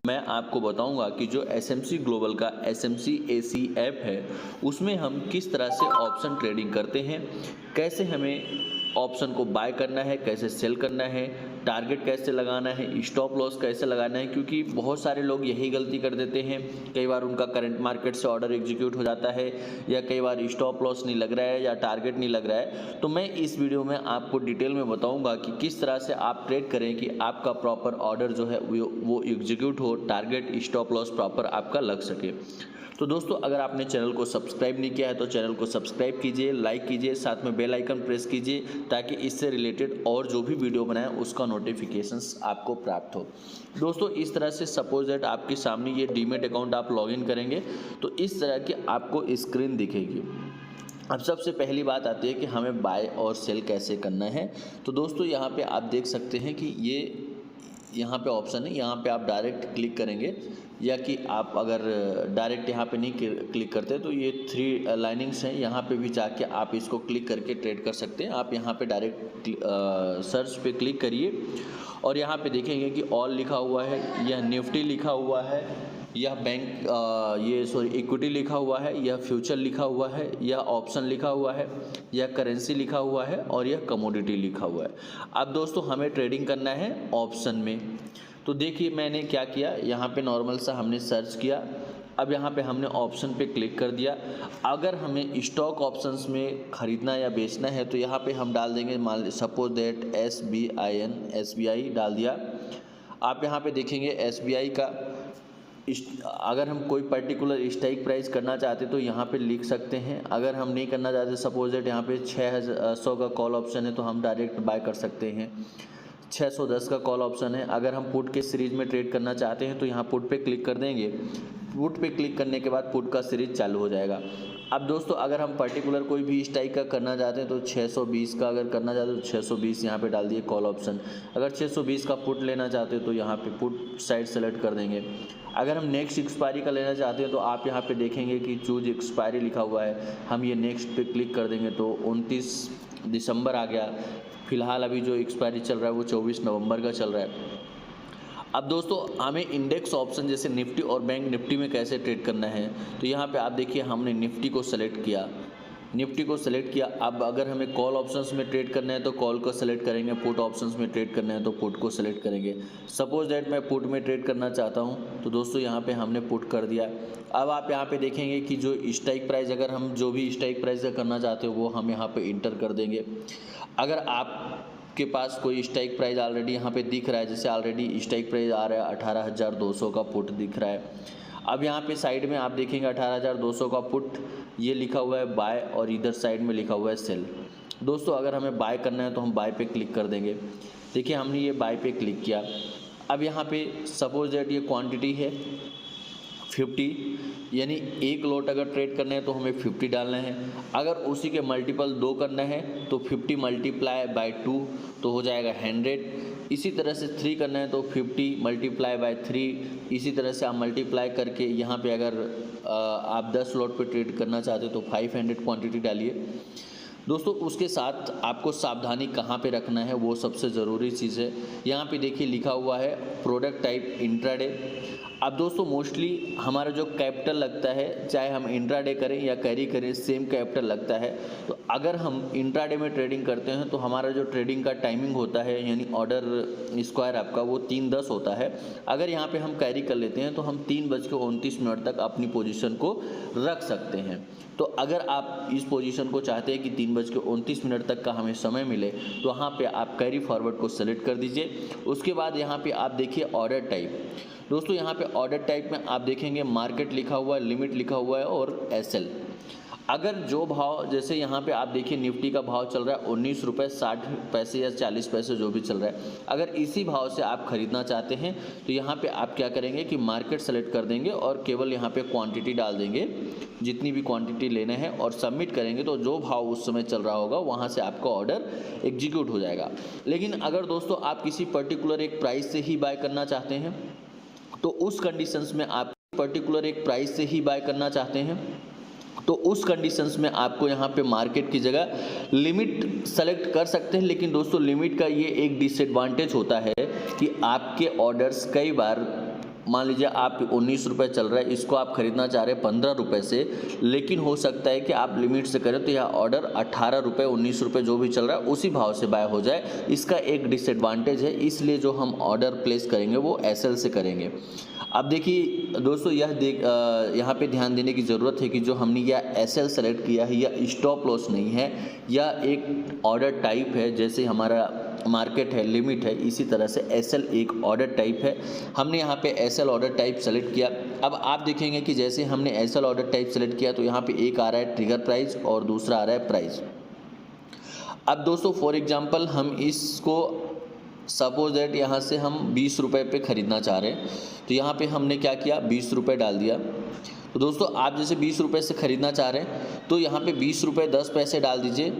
मैं आपको बताऊंगा कि जो एसएमसी ग्लोबल का एसएमसी एसी ऐप है उसमें हम किस तरह से ऑप्शन ट्रेडिंग करते हैं, कैसे हमें ऑप्शन को बाय करना है, कैसे सेल करना है, टारगेट कैसे लगाना है, स्टॉप लॉस कैसे लगाना है। क्योंकि बहुत सारे लोग यही गलती कर देते हैं, कई बार उनका करंट मार्केट से ऑर्डर एग्जीक्यूट हो जाता है या कई बार स्टॉप लॉस नहीं लग रहा है या टारगेट नहीं लग रहा है। तो मैं इस वीडियो में आपको डिटेल में बताऊंगा कि किस तरह से आप ट्रेड करें कि आपका प्रॉपर ऑर्डर जो है वो एग्जीक्यूट हो, टारगेट स्टॉप लॉस प्रॉपर आपका लग सके। तो दोस्तों, अगर आपने चैनल को सब्सक्राइब नहीं किया है तो चैनल को सब्सक्राइब कीजिए, लाइक कीजिए, साथ में बेल आइकन प्रेस कीजिए ताकि इससे रिलेटेड और जो भी वीडियो बनाए उसका नोटिफिकेशंस आपको प्राप्त हो। दोस्तों, इस तरह से सपोज दैट आपके सामने ये डीमेट अकाउंट आप लॉगिन करेंगे तो इस तरह की आपको स्क्रीन दिखेगी। अब सबसे पहली बात आती है कि हमें बाय और सेल कैसे करना है। तो दोस्तों, यहाँ पे आप देख सकते हैं कि ये यहाँ पे ऑप्शन है, यहाँ पे आप डायरेक्ट क्लिक करेंगे या कि आप अगर डायरेक्ट यहाँ पे नहीं क्लिक करते तो ये 3 लाइनिंग्स हैं, यहाँ पे भी जाके आप इसको क्लिक करके ट्रेड कर सकते हैं। आप यहाँ पे डायरेक्ट सर्च पे क्लिक करिए और यहाँ पे देखेंगे कि ऑल लिखा हुआ है, यह निफ्टी लिखा हुआ है, यह इक्विटी लिखा हुआ है, यह फ्यूचर लिखा हुआ है, यह ऑप्शन लिखा हुआ है, यह करेंसी लिखा हुआ है और यह कमोडिटी लिखा हुआ है। अब दोस्तों, हमें ट्रेडिंग करना है ऑप्शन में। तो देखिए मैंने क्या किया, यहाँ पे नॉर्मल सा हमने सर्च किया। अब यहाँ पे हमने ऑप्शन पे क्लिक कर दिया। अगर हमें स्टॉक ऑप्शंस में ख़रीदना या बेचना है तो यहाँ पे हम डाल देंगे, मान सपोज दैट SBI डाल दिया। आप यहाँ पे देखेंगे SBI का अगर हम कोई पर्टिकुलर स्ट्राइक प्राइस करना चाहते तो यहाँ पे लिख सकते हैं। अगर हम नहीं करना चाहते, सपोज दैट यहाँ पे 600 का कॉल ऑप्शन है तो हम डायरेक्ट बाय कर सकते हैं। 610 का कॉल ऑप्शन है। अगर हम पुट के सीरीज में ट्रेड करना चाहते हैं तो यहाँ पुट पे क्लिक कर देंगे। पुट पे क्लिक करने के बाद पुट का सीरीज चालू हो जाएगा। अब दोस्तों, अगर हम पर्टिकुलर कोई भी स्ट्राइक का करना चाहते हैं तो 620 का अगर करना चाहते हैं तो 620 यहाँ पे डाल दिए कॉल ऑप्शन। अगर 620 का पुट लेना चाहते हैं तो यहाँ पे पुट साइड सेलेक्ट कर देंगे। अगर हम नेक्स्ट एक्सपायरी का लेना चाहते हैं तो आप यहाँ पे देखेंगे कि चूज एक्सपायरी लिखा हुआ है, हम ये नेक्स्ट पे क्लिक कर देंगे तो 29 दिसंबर आ गया। फिलहाल अभी जो एक्सपायरी चल रहा है वो 24 नवंबर का चल रहा है। अब दोस्तों, हमें इंडेक्स ऑप्शन जैसे निफ्टी और बैंक निफ्टी में कैसे ट्रेड करना है, तो यहाँ पे आप देखिए हमने निफ्टी को सेलेक्ट किया। अब अगर हमें कॉल ऑप्शंस में ट्रेड करना है तो कॉल को सेलेक्ट करेंगे, पुट ऑप्शंस में ट्रेड करना है तो पुट को सेलेक्ट करेंगे। सपोज दैट मैं पुट में ट्रेड करना चाहता हूँ तो दोस्तों यहाँ पे हमने पुट कर दिया। अब आप यहाँ पे देखेंगे कि जो स्ट्राइक प्राइस, अगर हम जो भी स्ट्राइक प्राइस का करना चाहते हो वो हम यहाँ पे इंटर कर देंगे। अगर आपके पास कोई स्ट्राइक प्राइस ऑलरेडी यहाँ पे दिख रहा है, जैसे ऑलरेडी स्ट्राइक प्राइस आ रहा है 18,200 का पुट दिख रहा है। अब यहाँ पे साइड में आप देखेंगे 18,200 का पुट ये लिखा हुआ है बाय और इधर साइड में लिखा हुआ है सेल। दोस्तों, अगर हमें बाय करना है तो हम बाय पे क्लिक कर देंगे। देखिए हमने ये बाय पे क्लिक किया। अब यहाँ पे सपोज दैट ये क्वांटिटी है 50, यानी 1 लॉट अगर ट्रेड करना है तो हमें 50 डालना है। अगर उसी के मल्टीपल 2 करना है तो 50 मल्टीप्लाई बाय 2 तो हो जाएगा 100। इसी तरह से 3 करना है तो 50 मल्टीप्लाई बाय 3। इसी तरह से आप मल्टीप्लाई करके यहाँ पे अगर आप 10 लॉट पे ट्रेड करना चाहते हो तो 500 क्वांटिटी डालिए। दोस्तों, उसके साथ आपको सावधानी कहाँ पे रखना है वो सबसे ज़रूरी चीज़ है। यहाँ पे देखिए लिखा हुआ है प्रोडक्ट टाइप इंट्राडे। अब दोस्तों, मोस्टली हमारा जो कैपिटल लगता है, चाहे हम इंट्राडे करें या कैरी करें, सेम कैपिटल लगता है। तो अगर हम इंट्राडे में ट्रेडिंग करते हैं तो हमारा जो ट्रेडिंग का टाइमिंग होता है यानी ऑर्डर स्क्वायर आपका वो 3:10 होता है। अगर यहाँ पे हम कैरी कर लेते हैं तो हम 3:29 तक अपनी पोजीशन को रख सकते हैं। तो अगर आप इस पोजीशन को चाहते हैं कि 3:29 तक का हमें समय मिले तो वहाँ पे आप कैरी फॉरवर्ड को सेलेक्ट कर दीजिए। उसके बाद यहाँ पे आप देखिए ऑर्डर टाइप। दोस्तों, यहाँ पे ऑर्डर टाइप में आप देखेंगे मार्केट लिखा हुआ है, लिमिट लिखा हुआ है और SL। अगर जो भाव, जैसे यहाँ पे आप देखिए निफ्टी का भाव चल रहा है 19 रुपये 60 पैसे या 40 पैसे जो भी चल रहा है, अगर इसी भाव से आप ख़रीदना चाहते हैं तो यहाँ पे आप क्या करेंगे कि मार्केट सेलेक्ट कर देंगे और केवल यहाँ पे क्वांटिटी डाल देंगे, जितनी भी क्वांटिटी लेने हैं और सबमिट करेंगे तो जो भाव उस समय चल रहा होगा वहाँ से आपका ऑर्डर एग्जीक्यूट हो जाएगा। लेकिन अगर दोस्तों आप किसी पर्टिकुलर एक प्राइस से ही बाय करना चाहते हैं तो उस कंडीशंस में आप पर्टिकुलर एक प्राइस से ही बाय करना चाहते हैं तो उस कंडीशंस में आपको यहाँ पे मार्केट की जगह लिमिट सेलेक्ट कर सकते हैं। लेकिन दोस्तों, लिमिट का ये एक डिसएडवांटेज होता है कि आपके ऑर्डर्स कई बार मान लीजिए आप 19 रुपये चल रहा है, इसको आप खरीदना चाह रहे हैं 15 रुपये से, लेकिन हो सकता है कि आप लिमिट से करें तो यह ऑर्डर 18 रुपये 19 रुपये जो भी चल रहा है उसी भाव से बाय हो जाए। इसका एक डिसएडवांटेज है, इसलिए जो हम ऑर्डर प्लेस करेंगे वो एसएल से करेंगे। अब देखिए दोस्तों, यहाँ पे ध्यान देने की ज़रूरत है कि जो हमने यह एसएल सेलेक्ट किया है यह स्टॉप लॉस नहीं है, यह एक ऑर्डर टाइप है। जैसे हमारा मार्केट है, लिमिट है, इसी तरह से एसएल एक ऑर्डर टाइप है। हमने यहाँ पे एसएल ऑर्डर टाइप सेलेक्ट किया। अब आप देखेंगे कि जैसे हमने एसएल ऑर्डर टाइप सेलेक्ट किया तो यहाँ पे एक आ रहा है ट्रिगर प्राइस और दूसरा आ रहा है प्राइस। अब दोस्तों फॉर एग्जांपल हम इसको सपोज दैट यहाँ से हम 20 रुपये पे ख़रीदना चाह रहे हैं, तो यहाँ पे हमने क्या किया, 20 रुपये डाल दिया। तो दोस्तों आप जैसे 20 रुपये से ख़रीदना चाह रहे हैं तो यहाँ पे 20 रुपये 10 पैसे डाल दीजिए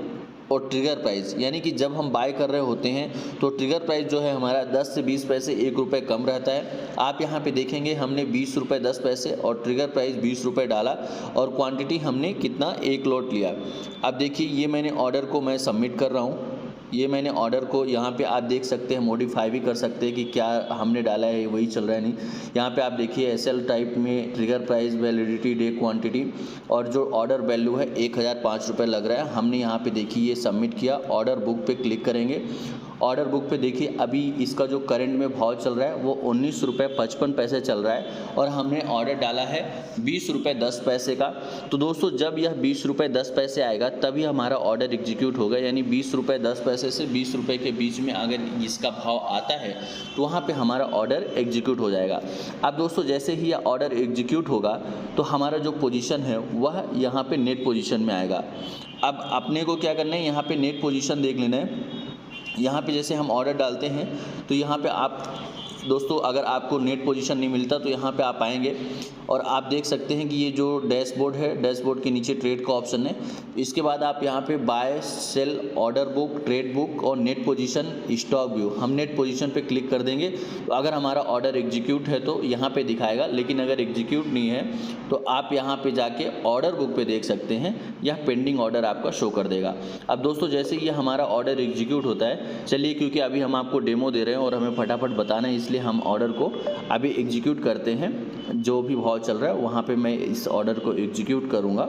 और ट्रिगर प्राइस, यानी कि जब हम बाय कर रहे होते हैं तो ट्रिगर प्राइस जो है हमारा 10 से 20 पैसे 1 रुपये कम रहता है। आप यहाँ पे देखेंगे हमने 20 रुपये 10 पैसे और ट्रिगर प्राइस 20 रुपये डाला और क्वांटिटी हमने कितना, 1 लॉट लिया। अब देखिए ये मैंने ऑर्डर को मैं सबमिट कर रहा हूँ। ये मैंने ऑर्डर को यहाँ पे आप देख सकते हैं मॉडिफाई भी कर सकते हैं कि क्या हमने डाला है वही चल रहा है नहीं। यहाँ पे आप देखिए एसएल टाइप में trigger price, validity, day, quantity और जो ऑर्डर वैल्यू है 1005 रुपये लग रहा है। हमने यहाँ पे देखिए ये सबमिट किया। ऑर्डर बुक पे क्लिक करेंगे। ऑर्डर बुक पे देखिए अभी इसका जो करंट में भाव चल रहा है वो 19 रुपये 55 पैसे चल रहा है और हमने ऑर्डर डाला है 20 रुपये 10 पैसे का। तो दोस्तों जब यह 20 रुपये 10 पैसे आएगा तभी हमारा ऑर्डर एग्जीक्यूट होगा, यानी 20 रुपये 10 पैसे से 20 रुपये के बीच में अगर इसका भाव आता है तो वहाँ पे हमारा ऑर्डर एग्जीक्यूट हो जाएगा। अब दोस्तों जैसे ही यह ऑर्डर एग्जीक्यूट होगा तो हमारा जो पोजीशन है वह यहाँ पे नेट पोजीशन में आएगा। अब अपने को क्या करना है, यहाँ पे नेट पोजीशन देख लेना है। यहाँ पे जैसे हम ऑर्डर डालते हैं तो यहाँ पे आप दोस्तों अगर आपको नेट पोजीशन नहीं मिलता तो यहाँ पे आप आएंगे और आप देख सकते हैं कि ये जो डैशबोर्ड है, डैशबोर्ड के नीचे ट्रेड का ऑप्शन है। इसके बाद आप यहाँ पे buy, sell, order book, trade book और नेट पोजीशन, स्टॉक व्यू, हम नेट पोजीशन पे क्लिक कर देंगे तो अगर हमारा ऑर्डर एग्जीक्यूट है तो यहाँ पे दिखाएगा, लेकिन अगर एग्जीक्यूट नहीं है तो आप यहाँ पे जाके ऑर्डर बुक पे देख सकते हैं, यह पेंडिंग ऑर्डर आपका शो कर देगा। अब दोस्तों जैसे ये हमारा ऑर्डर एग्जीक्यूट होता है, चलिए क्योंकि अभी हम आपको डेमो दे रहे हैं और हमें फटाफट बताना है इसलिए हम ऑर्डर को अभी एग्जीक्यूट करते हैं। जो भी भाव चल रहा है वहाँ पे मैं इस ऑर्डर को एग्जीक्यूट करूँगा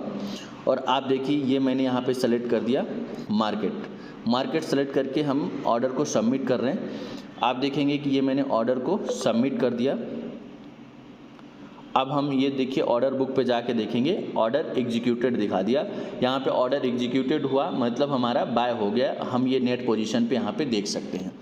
और आप देखिए ये मैंने यहाँ पे सेलेक्ट कर दिया मार्केट सेलेक्ट करके हम ऑर्डर को सबमिट कर रहे हैं। आप देखेंगे कि ये मैंने ऑर्डर को सबमिट कर दिया। अब हम ये देखिए ऑर्डर बुक पे जाके देखेंगे ऑर्डर एग्जीक्यूटेड दिखा दिया। यहाँ पे ऑर्डर एग्जीक्यूटेड हुआ मतलब हमारा बाय हो गया। हम ये नेट पोजीशन पे यहाँ पे देख सकते हैं।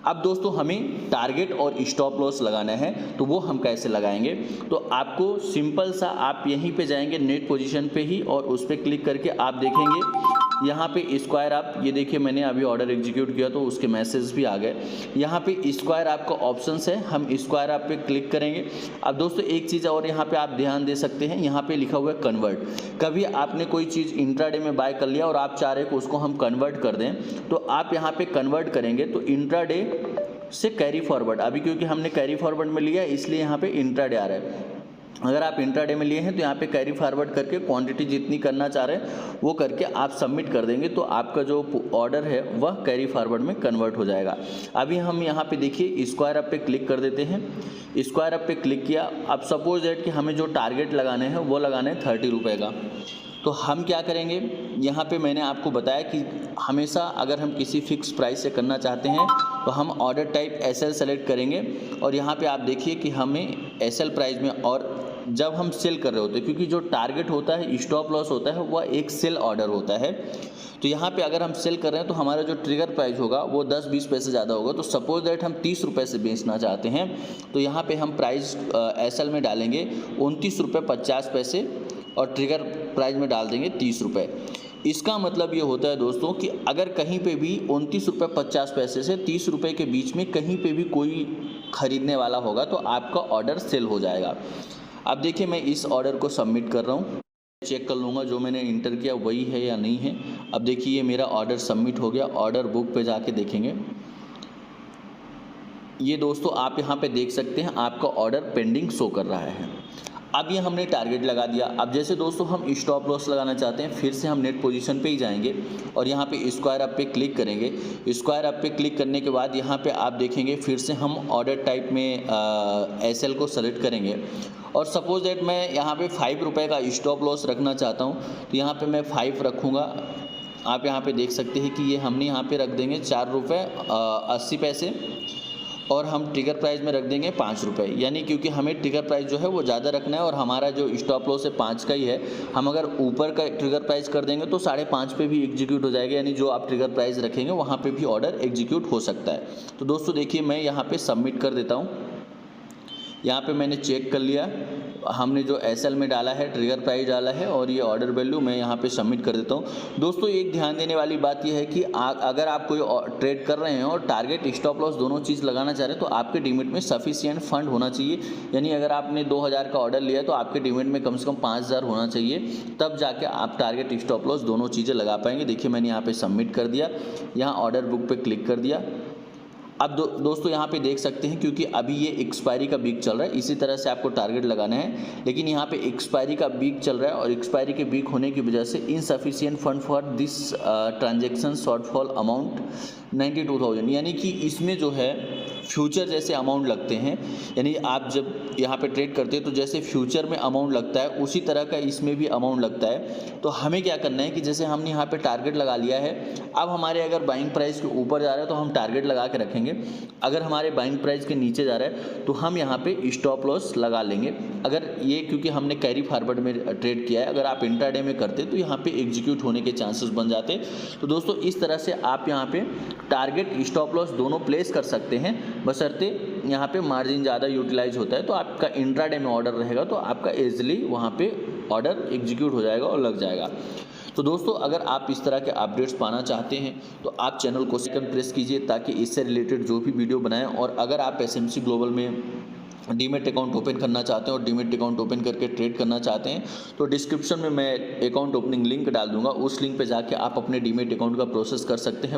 अब दोस्तों हमें टारगेट और स्टॉप लॉस लगाना है तो वो हम कैसे लगाएंगे, तो आपको सिंपल सा आप यहीं पे जाएंगे नेट पोजीशन पे ही और उस पर क्लिक करके आप देखेंगे यहाँ पे स्क्वायर, आप ये देखिए मैंने अभी ऑर्डर एग्जीक्यूट किया तो उसके मैसेज भी आ गए। यहाँ पे स्क्वायर आपका ऑप्शन है, हम स्क्वायर आप पे क्लिक करेंगे। अब दोस्तों एक चीज़ और यहाँ पे आप ध्यान दे सकते हैं, यहाँ पे लिखा हुआ है कन्वर्ट। कभी आपने कोई चीज़ इंट्राडे में बाय कर लिया और आप चाह रहे हैं कि उसको हम कन्वर्ट कर दें, तो आप यहाँ पे कन्वर्ट करेंगे तो इंट्राडे से कैरी फॉरवर्ड, अभी क्योंकि हमने कैरी फॉरवर्ड में लिया इसलिए यहाँ पे इंट्राडे आ रहा है। अगर आप इंट्राडे में लिए हैं तो यहाँ पे कैरी फॉरवर्ड करके क्वांटिटी जितनी करना चाह रहे हैं वो करके आप सबमिट कर देंगे तो आपका जो ऑर्डर है वह कैरी फॉरवर्ड में कन्वर्ट हो जाएगा। अभी हम यहाँ पे देखिए स्क्वायर अप पे क्लिक कर देते हैं। स्क्वायर अप पे क्लिक किया। अब सपोज दैट कि हमें जो टारगेट लगाने हैं वो लगाने हैं 30 रुपये का, तो हम क्या करेंगे, यहाँ पे मैंने आपको बताया कि हमेशा अगर हम किसी फिक्स प्राइस से करना चाहते हैं तो हम ऑर्डर टाइप एसएल सेलेक्ट करेंगे और यहाँ पे आप देखिए कि हमें एसएल प्राइस में, और जब हम सेल कर रहे होते हैं क्योंकि जो टारगेट होता है, स्टॉप लॉस होता है, वह एक सेल ऑर्डर होता है। तो यहाँ पे अगर हम सेल कर रहे हैं तो हमारा जो ट्रिगर प्राइस होगा वो 10-20 पैसे ज़्यादा होगा। तो सपोज दैट हम 30 रुपये से बेचना चाहते हैं तो यहाँ पे हम प्राइस एसएल में डालेंगे 29 रुपये 50 पैसे और ट्रिगर प्राइस में डाल देंगे 30 रुपये। इसका मतलब ये होता है दोस्तों कि अगर कहीं पे भी 29 रुपये 50 पैसे से 30 रुपये के बीच में कहीं पे भी कोई ख़रीदने वाला होगा तो आपका ऑर्डर सेल हो जाएगा। अब देखिए मैं इस ऑर्डर को सबमिट कर रहा हूँ, चेक कर लूँगा जो मैंने इंटर किया वही है या नहीं है। अब देखिए ये मेरा ऑर्डर सबमिट हो गया। ऑर्डर बुक पे जाके देखेंगे, ये दोस्तों आप यहाँ पे देख सकते हैं आपका ऑर्डर पेंडिंग शो कर रहा है। अब ये हमने टारगेट लगा दिया। अब जैसे दोस्तों हम स्टॉप लॉस लगाना चाहते हैं, फिर से हम नेट पोजीशन पे ही जाएंगे और यहाँ पे स्क्वायर अप पे क्लिक करेंगे। स्क्वायर अप पे क्लिक करने के बाद यहाँ पे आप देखेंगे फिर से हम ऑर्डर टाइप में SL को सेलेक्ट करेंगे और सपोज दैट मैं यहाँ पे 5 रुपये का स्टॉप लॉस रखना चाहता हूँ, तो यहाँ पे मैं 5 रखूँगा। आप यहाँ पे देख सकते हैं कि ये हमने यहाँ पे रख देंगे 4 रुपये 80 पैसे और हम ट्रिगर प्राइस में रख देंगे 5 रुपये, यानी क्योंकि हमें ट्रिगर प्राइस जो है वो ज़्यादा रखना है और हमारा जो स्टॉप लॉस है 5 का ही है। हम अगर ऊपर का ट्रिगर प्राइस कर देंगे तो 5.5 पे भी एग्जीक्यूट हो जाएगा, यानी जो आप ट्रिगर प्राइस रखेंगे वहाँ पे भी ऑर्डर एग्जीक्यूट हो सकता है। तो दोस्तों देखिए मैं यहाँ पे सबमिट कर देता हूँ। यहाँ पे मैंने चेक कर लिया, हमने जो SL में डाला है, ट्रिगर प्राइस डाला है और ये ऑर्डर वैल्यू मैं यहाँ पे सबमिट कर देता हूँ। दोस्तों एक ध्यान देने वाली बात यह है कि अगर आप कोई ट्रेड कर रहे हैं और टारगेट स्टॉप लॉस दोनों चीज़ लगाना चाह रहे हैं तो आपके डीमेट में सफिशिएंट फंड होना चाहिए, यानी अगर आपने 2000 का ऑर्डर लिया तो आपके डीमेट में कम से कम 5000 होना चाहिए, तब जाके आप टारगेट स्टॉप लॉस दोनों चीज़ें लगा पाएंगे। देखिए मैंने यहाँ पे सबमिट कर दिया, यहाँ ऑर्डर बुक पे क्लिक कर दिया। अब दोस्तों यहाँ पे देख सकते हैं क्योंकि अभी ये एक्सपायरी का वीक चल रहा है, इसी तरह से आपको टारगेट लगाना है, लेकिन यहाँ पे एक्सपायरी का वीक चल रहा है और एक्सपायरी के वीक होने की वजह से insufficient fund for this transaction shortfall amount 92,000, यानी कि इसमें जो है फ्यूचर जैसे अमाउंट लगते हैं, यानी आप जब यहाँ पे ट्रेड करते हैं तो जैसे फ्यूचर में अमाउंट लगता है उसी तरह का इसमें भी अमाउंट लगता है। तो हमें क्या करना है कि जैसे हमने यहाँ पे टारगेट लगा लिया है, अब हमारे अगर बाइंग प्राइस के ऊपर जा रहा है तो हम टारगेट लगा के रखेंगे, अगर हमारे बाइंग प्राइस के नीचे जा रहा है तो हम यहाँ पे स्टॉप लॉस लगा लेंगे। अगर ये क्योंकि हमने कैरी फॉरवर्ड में ट्रेड किया है, अगर आप इंट्राडे में करते तो यहाँ पे एग्जीक्यूट होने के चांसेस बन जाते। तो दोस्तों इस तरह से आप यहाँ पे टारगेट स्टॉप लॉस दोनों प्लेस कर सकते हैं, बशर्ते यहाँ पे मार्जिन ज़्यादा यूटिलाइज होता है तो आपका इंट्राडे में ऑर्डर रहेगा तो आपका ईजिली वहाँ पे ऑर्डर एग्जीक्यूट हो जाएगा और लग जाएगा। तो दोस्तों अगर आप इस तरह के अपडेट्स पाना चाहते हैं तो आप चैनल को सेकंड प्रेस कीजिए ताकि इससे रिलेटेड जो भी वीडियो बनाएं, और अगर आप SMC ग्लोबल में डीमेट अकाउंट ओपन करना चाहते हैं और डीमेट अकाउंट ओपन करके ट्रेड करना चाहते हैं तो डिस्क्रिप्शन में मैं अकाउंट ओपनिंग लिंक डाल दूंगा, उस लिंक पे जाके आप अपने डीमेट अकाउंट का प्रोसेस कर सकते हैं।